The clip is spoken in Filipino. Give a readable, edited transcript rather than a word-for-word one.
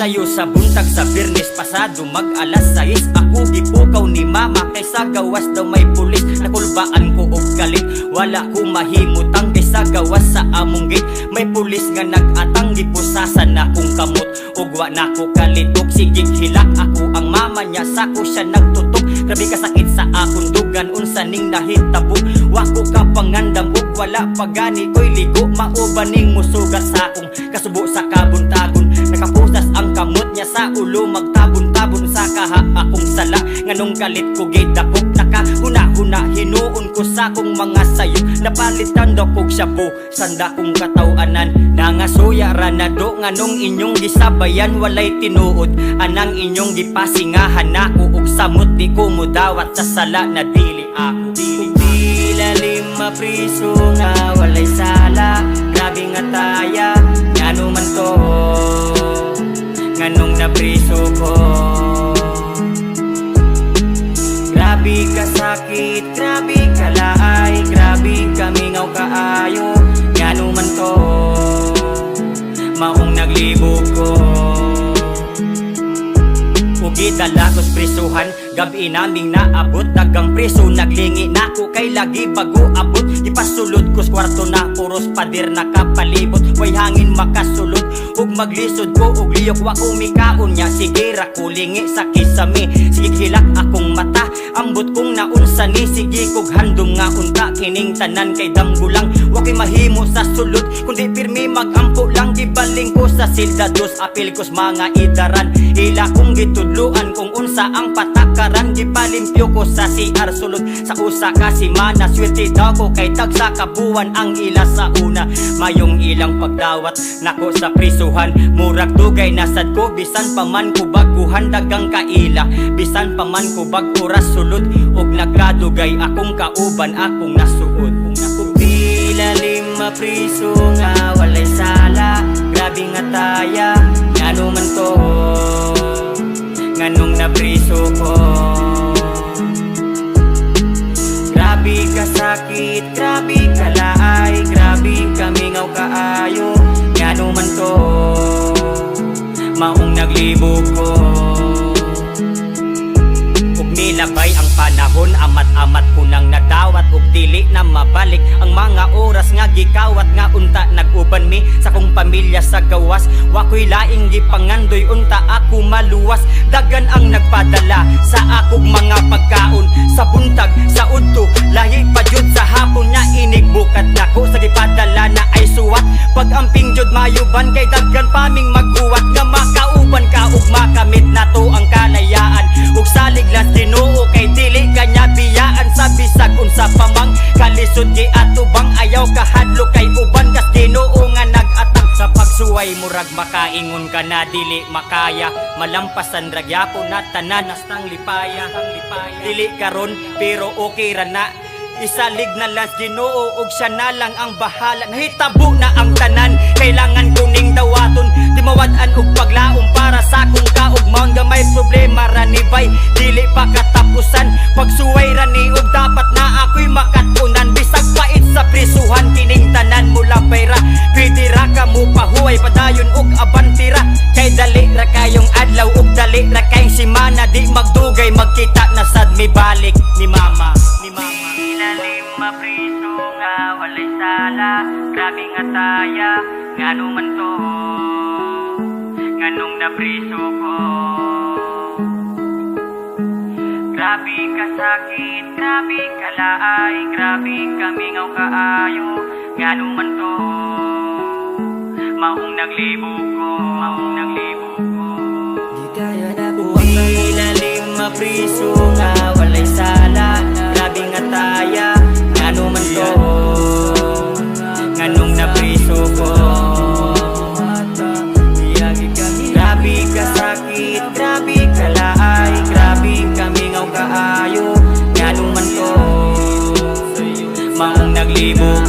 sayo sa buntag sa Birnes pasado mag alas 6. Ako gipukaw ni mama kaysa gawas daw may pulis. Nakulbaan ko og galit, wala ko mahimutang kaysa gawas sa among gate. May pulis nga nag-atang gipusasan akong kamot ug wa nako kalitok. Sige hilak ako ang mama niya, sako siya nagtutok. Grabe kasakit sa akong dugan, unsa ning nahitabo. Wako ka pangandam ug wala pagani ko'y ligo. Mauban ning musugat sa akong kasubo sa kabuntagon. Nakapusas ang kamot niya sa ulo, magtabon-tabon sa kaha akong sala. Nganong galit ko gidakop, nakahuna-huna hinuon ko sa akong mga sayo. Napalitan daw kog shabu, sanda kong katawanan. Nangasuya ra na do, nganong inyong gisabayan walay tinuod. Anang inyong gipasingahan ako ug samot di ko mudawat sa sala na dili ako. Lalim mapriso nga walay sala, grabe nga taya, ngano man to, nganong napriso ko. Grabe ka sakit, grabe ka laay, grabe ka mingaw kaayo, ngano man to, maong naglibog ko. Ugi dala ko's prisuhan, gabi naming naabot. Dagang preso naglingi na ko kay lagi bago abot. Ipasulod ko's kwarto na puros pader nakapalibot. Way hangin makasulod ug maglisod ko ug liyok wa ko mikaon niya. Sige ra ko lingi sa kisame, sige hilak akong mata, ambot kong naunsa ni. Sige kog handom nga unta kining tanan kay damgo lang. Wa kay mahimo sa sulod kundi pirmi magampo lang. Gibaling ko sa silda dos, apil ko's mga idaran. Hila kong gitudluan kung unsa ang patakaran. Gipalimpyo ko sa CR sulod sa usa ka semana. Swerte daw ko kay tag sa kabuwan ang ila sa una. Mayong ilang pagdawat nako sa prisuhan, murag dugay nasad ko. Bisan pa man ko baguhan dagang kaila, bisan pa man ko bag oras sulod. Og nagkadugay akong kauban akong nasuod. Di lalim mapriso nga walay sala, grabe nga taya, ngano man to, nganong napriso ko. Grabe ka sakit, grabe ka laay, grabe ka mingaw kaayo, ngano man to, maong naglibog ko. Ug nilabay ang panahon, amat-amat ko nang nagdawat ug dili na mabalik ang mga oras nga gikawat nga unta nag-uban mi sa kong pamilya sa gawas. Wa ko'y laing gipangandoy unta ako maluwas. Dagan ang nagpadala sa akong mga pagkaon sa buntag sa udto, lahi pa jud sa hapon nya inig bukat nako sa gipadala na ay suwat. Pag amping jud mayuban kay daghan paming maghuwat nga makauban ka ug makamit nato ang kalayaan. Ug salig las Ginoo kay dili kanya biyaan sa bisag unsa pa mang kalisod gi atubang. Ayaw kahadlo kay uban kas Ginoo nga nag-atang sa pagsuway. Murag makaingon ka na dili makaya, malampasan ragyapo na tanan nastang lipaya. Dili karon pero okay ra na, isalig na lang Ginoo ug siya na lang ang bahala. Nahitabo na ang tanan, kailangan kuning dawaton. Di mawad-an og paglaom para sa akong kaugmaon. Nga may problema ra ni bay, dili pa katapusan. Pagsuway ra ni og dapat na ako'y makatunan. Bisag pait sa prisuhan kining tanan mula payra. Pwede ra ka mo pahuway padayon og abantira. Kay dali ra kayong adlaw ug dali ra kayong semana. Di magdugay magkita na sad mi balik ni mama. Lalim mapriso nga walay sala, grabe nga taya, ngano man to, nganong napriso ko. Grabe ka sakit, grabe ka laay, grabe ka mingaw kaayo, ngano man to, maong naglibog ko, maong naglibog ko. Di kaya na buhay. Lalim mapriso nga walay sala, grabe nga taya, ngano man to, nganong napriso ko. Grabe ka sakit, grabe ka laay, grabe ka mingaw kaayo, ngano man to, maong naglibog